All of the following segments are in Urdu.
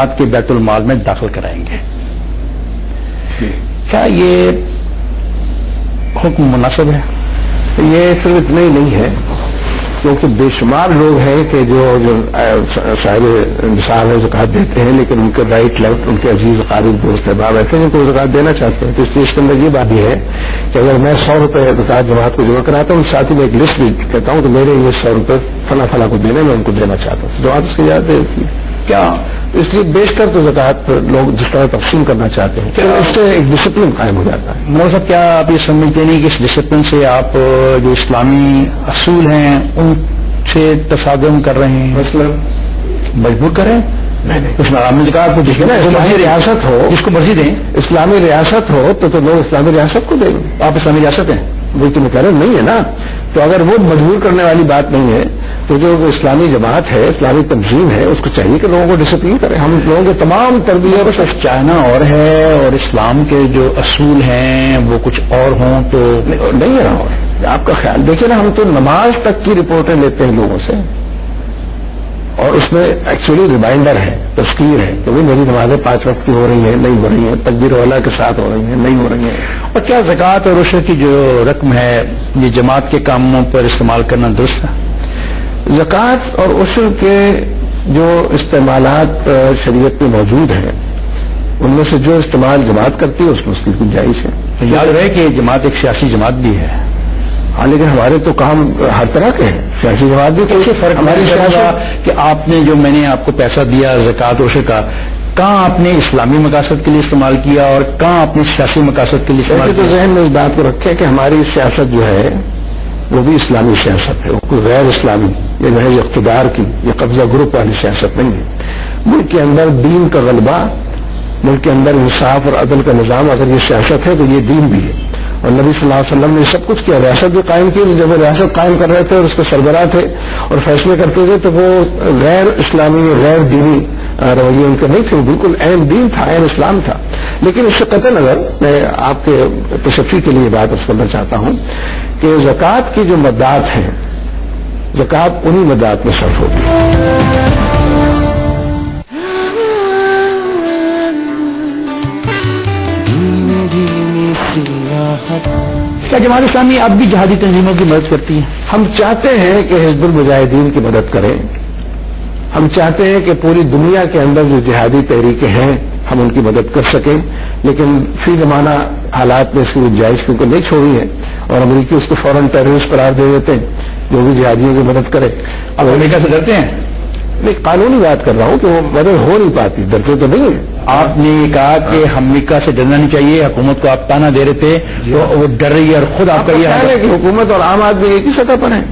جماعت کے بیت المال میں داخل کرائیں گے. کیا یہ حکم مناسب ہے؟ یہ صرف اتنا ہی نہیں ہے، کیونکہ بے شمار لوگ ہیں کہ جو صاحب نصاب ہے زکوٰۃ دیتے ہیں، لیکن ان کے رائٹ لیفٹ ان کے عزیز قارب دوست احباب ایسے ہیں کو زکوٰۃ دینا چاہتے ہیں. تو اس لیے اس کے اندر یہ بات بھی ہے کہ اگر میں 100 روپے زکوٰۃ جماعت کو جمع کراتا ہوں، ساتھ ہی میں ایک لسٹ بھی کہتا ہوں کہ میرے یہ 100 روپے فلاں فلاں کو دینے میں ان کو دینا چاہتا ہوں. جماعت اس کی اجازت دیتی ہے. کیا اس لیے بیشتر تو زکوٰۃ لوگ جس طرح تقسیم کرنا چاہتے ہیں کہ اس سے ایک ڈسپلن قائم ہو جاتا ہے. مولانا صاحب، کیا آپ یہ سمجھتے نہیں کہ اس ڈسپلن سے آپ جو اسلامی اصول ہیں ان سے تصادم کر رہے ہیں؟ مثلا مجبور کریں؟ نہیں، اس میں عوامی زکوٰۃ کو دیکھیں نا، اسلامی ریاست ہو، جس کو مرضی دیں. اسلامی ریاست ہو تو لوگ اسلامی ریاست کو دیں گے. آپ اسلامی ریاست ہیں، وہ تو میں کہہ رہا ہوں نہیں ہے نا. تو اگر وہ مجبور کرنے والی بات نہیں ہے تو جو اسلامی جماعت ہے، اسلامی تنظیم ہے، اس کو چاہیے کہ لوگوں کو ڈسپلین کرے. ہم لوگوں کے تمام تربیت بس چائنا اور ہے اور اسلام کے جو اصول ہیں وہ کچھ اور ہوں تو نہیں ہے. اور آپ کا خیال دیکھیں نا، ہم تو نماز تک کی رپورٹیں لیتے ہیں لوگوں سے، اور اس میں ایکچولی ریمائنڈر ہے، تذکیر ہے کہ وہ میری نمازیں 5 وقت کی ہو رہی ہیں، نہیں ہو رہی ہیں، تکبیر اولیٰ کے ساتھ ہو رہی ہیں، نہیں ہو رہی ہیں. اور کیا زکوٰۃ اور عشر کی جو رقم ہے یہ جماعت کے کاموں پر استعمال کرنا درست ہے؟ زکوٰۃ اور عشر کے جو استعمالات شریعت میں موجود ہیں ان میں سے جو استعمال جماعت کرتی ہے اس میں اس کی گنجائش ہے. یاد رہے کہ جماعت ایک سیاسی جماعت بھی ہے. ہاں، لیکن ہمارے تو کام ہر طرح کے ہیں. سیاسی جماعت بھی کیسے فرق ہماری سیاست کہ آپ نے جو میں نے آپ کو پیسہ دیا زکوٰۃ و عشر کا، کہاں آپ نے اسلامی مقاصد کے لیے استعمال کیا اور کہاں آپ نے سیاسی مقاصد کے لیے استعمال کیا. تو ذہن میں اس بات کو رکھیں کہ ہماری سیاست جو ہے وہ بھی اسلامی سیاست ہے، وہ کوئی غیر اسلامی یہ محض اقتدار کی یہ قبضہ گروپ والی سیاست نہیں ہے. ملک کے اندر دین کا غلبہ، ملک کے اندر انصاف اور عدل کا نظام، اگر یہ سیاست ہے تو یہ دین بھی ہے. اور نبی صلی اللہ علیہ وسلم نے سب کچھ کیا، ریاست بھی قائم کی. جب وہ ریاست قائم کر رہے تھے اور اس کے سربراہ تھے اور فیصلے کرتے تھے تو وہ غیر اسلامی غیر دینی رویے ان کے نہیں تھے، وہ بالکل عین دین تھا، عین اسلام تھا. لیکن اس سے قطع نظر میں آپ کے تشفی کے لیے بات اس کرنا چاہتا ہوں کہ زکوٰۃ کی جو مدات ہیں، زکوٰۃ انہی مدات میں صرف ہوتی ہے. کیا جماعت اسلامی اب بھی جہادی تنظیموں کی مدد کرتی ہے؟ ہم چاہتے ہیں کہ حزب المجاہدین کی مدد کریں. ہم چاہتے ہیں کہ پوری دنیا کے اندر جو جہادی تحریکیں ہیں ہم ان کی مدد کر سکیں، لیکن فی زمانہ حالات میں اس کی گنجائش کیونکہ نہیں چھوڑی ہے اور امریکی اس کو فوراً ٹیررسٹ قرار دے دیتے ہیں جو بھی جہادیوں کی مدد کرے. اب امریکہ سے ڈرتے ہیں؟ میں قانونی بات کر رہا ہوں کہ وہ مدد ہو نہیں پاتی، ڈرتے تو نہیں ہے. آپ نے کہا کہ امریکہ سے ڈرنا نہیں چاہیے، حکومت کو آپ تانا دے رہے تھے تو وہ ڈر رہی ہے اور خود آپ کا یہ خیال ہے کہ حکومت اور عام آدمی ایک ہی سطح پر ہیں.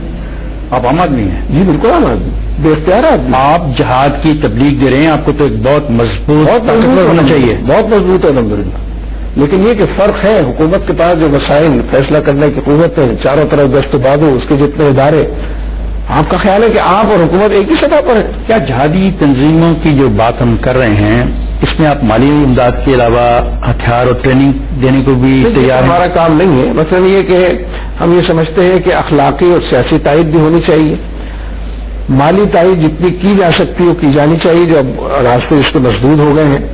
آپ عام آدمی ہیں؟ جی بالکل عام آدمی، بے اختیار آدمی. آپ جہاد کی تبلیغ دے رہے ہیں، آپ کو تو ایک بہت مضبوط طاقتور ہونا چاہیے. بہت مضبوط ہے الحمدللہ. لیکن یہ کہ فرق ہے، حکومت کے پاس جو وسائل فیصلہ کرنے کی قوت ہے، چاروں طرف دست و بازو، اس کے جتنے ادارے، آپ کا خیال ہے کہ آپ اور حکومت ایک ہی سطح پر ہے؟ کیا جہادی تنظیموں کی جو بات ہم کر رہے ہیں اس میں آپ مالی امداد کے علاوہ ہتھیار اور ٹریننگ دینے کو بھی تیار ہیں؟ ہمارا کام نہیں ہے. مثلا یہ کہ ہم یہ سمجھتے ہیں کہ اخلاقی اور سیاسی تائید بھی ہونی چاہیے. مالی تائید جتنی کی جا سکتی وہ کی جانی چاہیے. جو اب راستے اس کے مسدود ہو گئے ہیں،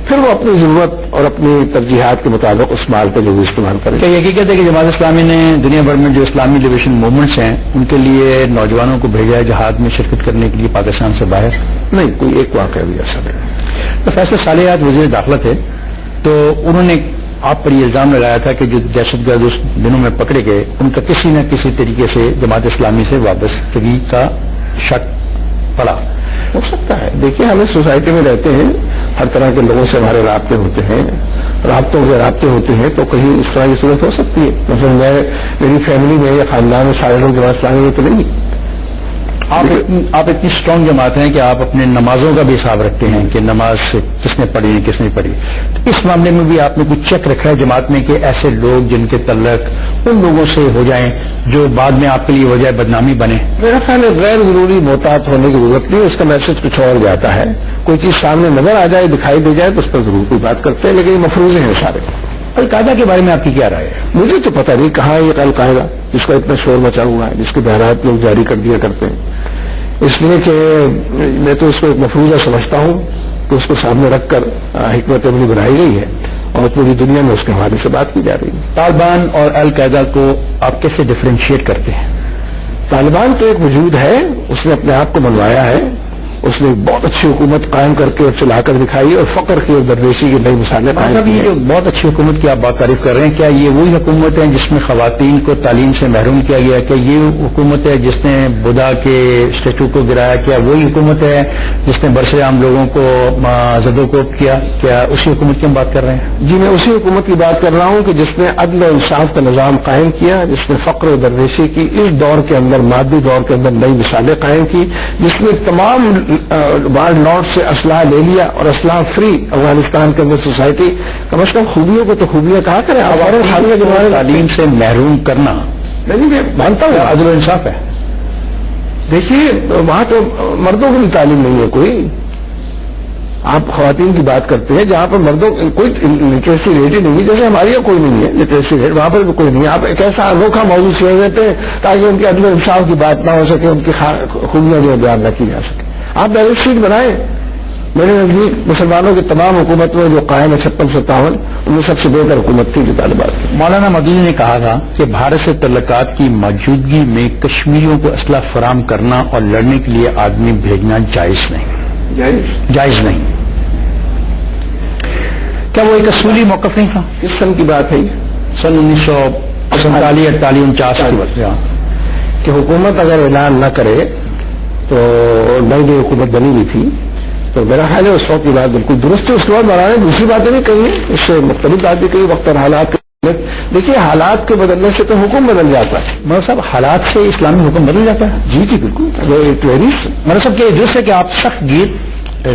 پھر وہ اپنی ضرورت اور اپنی ترجیحات کے مطابق اس مال کا جو بھی استعمال کرے. کیا یہ حقیقت ہے کہ جماعت اسلامی نے دنیا بھر میں جو اسلامی لیبریشن موومنٹس ہیں ان کے لیے نوجوانوں کو بھیجا ہے جہاد میں شرکت کرنے کے لیے پاکستان سے باہر؟ نہیں، کوئی ایک واقعہ بھی ایسا نہیں. تو فیصلہ صالحات وزیر داخلہ تھے تو انہوں نے آپ پر یہ الزام لگایا تھا کہ جو دہشت گرد اس دنوں میں پکڑے گئے ان کا کسی نہ کسی طریقے سے جماعت اسلامی سے وابستگی کا شک پڑا. ہو سکتا ہے. دیکھیے، ہمیں سوسائٹی میں رہتے ہیں، ہر طرح کے لوگوں سے ہمارے رابطے ہوتے ہیں، رابطوں کے رابطے ہوتے ہیں، تو کہیں اس طرح کی صورت ہو سکتی ہے. مثلا میری فیملی میں یا خاندان میں سارے لوگ جماعت اسلامی میں تو نہیں. آپ اتنی اسٹرانگ جماعت ہیں کہ آپ اپنے نمازوں کا بھی حساب رکھتے ہیں کہ نماز کس نے پڑھی ہے کس نے پڑھی. تو اس معاملے میں بھی آپ نے کچھ چیک رکھا ہے جماعت میں کہ ایسے لوگ جن کے تعلق ان لوگوں سے ہو جائیں جو بعد میں آپ کے لیے وجہ بدنامی بنے؟ میرا خیال ہے غیر ضروری محتاط ہونے کی ضرورت نہیں. اس کا میسج کچھ اور جاتا ہے. کوئی چیز سامنے نظر آ جائے، دکھائی دے جائے تو اس پر ضرور کوئی بات کرتے ہیں، لیکن یہ مفروضے ہیں سارے. القاعدہ کے بارے میں آپ کی کیا رائے ہے؟ مجھے تو پتہ نہیں کہاں یہ القاعدہ جس کا اتنا شور مچا ہوا ہے، جس کے بہرات لوگ جاری کر دیا کرتے ہیں. اس لیے کہ میں تو اس کو ایک مفروضہ سمجھتا ہوں کہ اس کو سامنے رکھ کر حکمت عملی بنائی گئی ہے اور پوری دنیا میں اس کے حوالے سے بات کی جا رہی ہے. طالبان اور القاعدہ کو آپ کیسے ڈفرینشیٹ کرتے ہیں؟ طالبان تو ایک وجود ہے، اس نے اپنے آپ کو منوایا ہے، اس نے بہت اچھی حکومت قائم کر کے اور چلا کر دکھائی اور فقر کی اور درویشی کی نئی مثالیں قائم کی. یہ جو بہت اچھی حکومت کی آپ بات تعریف کر رہے ہیں، کیا یہ وہی حکومت ہے جس میں خواتین کو تعلیم سے محروم کیا گیا؟ کیا یہ حکومت ہے جس نے بدھا کے اسٹیچو کو گرایا؟ کیا وہی حکومت ہے جس نے برسر عام لوگوں کو زدوکوب کیا؟ کیا اسی حکومت کی ہم بات کر رہے ہیں؟ جی، میں اسی حکومت کی بات کر رہا ہوں کہ جس نے عدل و انصاف کا نظام قائم کیا، جس نے فقر و درویشی کی اس دور کے اندر، مادی دور کے اندر نئی مثالیں قائم کی، جس نے تمام وارڈ لارڈ سے اسلحہ لے لیا اور اسلحہ فری افغانستان کے اندر سوسائٹی. کم از کم خوبیوں کو تو خوبیاں کہا کریں. تعلیم سے محروم کرنا نہیں، میں مانتا ہوں عدل و انصاف ہے. دیکھیے وہاں تو مردوں کی بھی تعلیم نہیں ہے کوئی. آپ خواتین کی بات کرتے ہیں جہاں پر مردوں کوئی لٹریسی ریٹ ہی نہیں ہے، جیسے ہماری یہاں کوئی نہیں ہے لٹریسی ریٹ، وہاں پر بھی کوئی نہیں ہے. آپ ایک ایسا انوکھا موضوع چھوڑ دیتے ہیں تاکہ ان کے عدل و انصاف کی بات نہ ہو سکے، ان کی خوبیاں جو بیان نہ کی جا سکے. آپ بیلنس شیٹ بنائیں. میرے نزدیک مسلمانوں کی تمام حکومتوں جو قائم ہے 56-57 ان میں سب سے بہتر حکومت تھی جو طالبان کی. مولانا مودودی نے کہا تھا کہ بھارت سے تعلقات کی موجودگی میں کشمیریوں کو اسلحہ فراہم کرنا اور لڑنے کے لیے آدمی بھیجنا جائز نہیں. کیا وہ ایک اصولی موقف نہیں تھا؟ کس سن کی بات ہے؟ سن 1947-48 کہ حکومت اگر اعلان نہ کرے تو نئی حکومت بنی ہوئی تھی، تو میرا خیال ہے اس وقت کی بات بالکل درست ہے. اس کے بعد مولانا نے دوسری باتیں نہیں کہی ہیں، اس سے مختلف باتیں کہی وقت اور حالات کے. دیکھیے حالات کے بدلنے سے تو حکم بدل جاتا ہے. مگر صاحب حالات سے اسلامی حکم بدل جاتا ہے؟ جی بالکل. مگر صاحب کہ درست ہے کہ آپ سخت گیر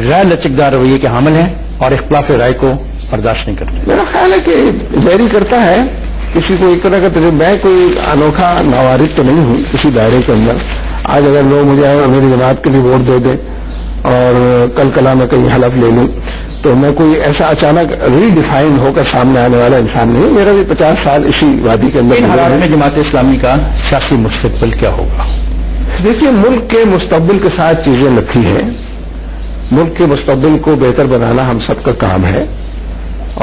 غیر لچکدار رویے کے حامل ہیں اور اختلاف رائے کو برداشت نہیں کرتے. میرا خیال ہے کہ ویری کرتا ہے کسی کو ایک طرح کا. میں کوئی انوکھا نوارد تو نہیں ہوں کسی دائرے کے اندر. آج اگر لوگ مجھے آئے اور میری جماعت کے لیے ووٹ دے دیں اور کل کلا میں کہیں حلف لے لوں تو میں کوئی ایسا اچانک ری ڈیفائن ہو کر سامنے آنے والا انسان نہیں. میرا بھی 50 سال اسی وادی کے اندر. ان حالات میں جماعت اسلامی کا سیاسی مستقبل کیا ہوگا؟ دیکھیے ملک کے مستقبل کے ساتھ چیزیں لکھی ہیں. ملک کے مستقبل کو بہتر بنانا ہم سب کا کام ہے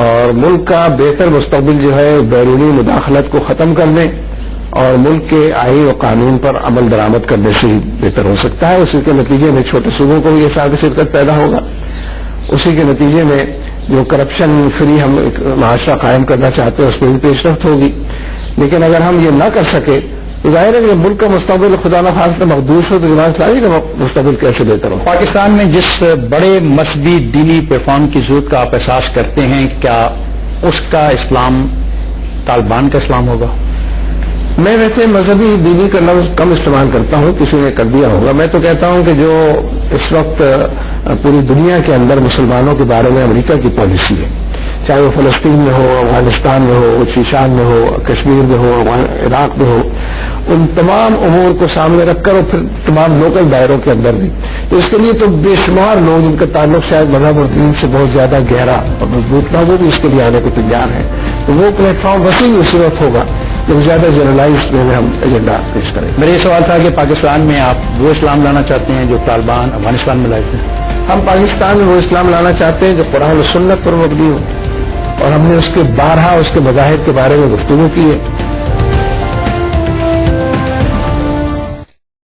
اور ملک کا بہتر مستقبل جو ہے بیرونی مداخلت کو ختم کرنے اور ملک کے آئین و قانون پر عمل درآمد کرنے سے ہی بہتر ہو سکتا ہے. اسی کے نتیجے میں چھوٹے صوبوں کو بھی احساس شرکت پیدا ہوگا. اسی کے نتیجے میں جو کرپشن فری ہم ایک معاشرہ قائم کرنا چاہتے ہیں اس میں بھی پیش رفت ہوگی. لیکن اگر ہم یہ نہ کر سکے تو ظاہر ہے کہ ملک کا مستقبل خدا نخواستہ مقدوس ہو تو جماعت اسلامی کا مستقبل کیسے بہتر ہو. پاکستان میں جس بڑے مذہبی دینی پلیٹفارم کی ضرورت کا آپ احساس کرتے ہیں، کیا اس کا اسلام طالبان کا اسلام ہوگا؟ میں ویسے مذہبی دینی کا لفظ کم استعمال کرتا ہوں، کسی نے کر دیا ہوگا. میں تو کہتا ہوں کہ جو اس وقت پوری دنیا کے اندر مسلمانوں کے بارے میں امریکہ کی پالیسی ہے، چاہے وہ فلسطین میں ہو، افغانستان میں ہو، شیشان میں ہو، کشمیر میں ہو، عراق میں ہو، ان تمام امور کو سامنے رکھ کر اور پھر تمام لوکل دائروں کے اندر بھی. تو اس کے لیے تو بے شمار لوگ جن کا تعلق شاید مذہب اور دین سے بہت زیادہ گہرا اور مضبوط نہ، وہ بھی اس کے لیے آنے کو تیار ہیں. تو وہ پلیٹ فارم وسیع اس وقت ہوگا جب زیادہ جنرلائز میں ہم ایجنڈا پیش کریں. میرا یہ سوال تھا کہ پاکستان میں آپ وہ اسلام لانا چاہتے ہیں جو طالبان افغانستان میں لائے تھے؟ ہم پاکستان میں وہ اسلام لانا چاہتے ہیں جو قرآن و سنت پر مبنی ہو اور ہم نے اس کے بارہا اس کے مذاہب کے بارے میں گفتگو کی ہے.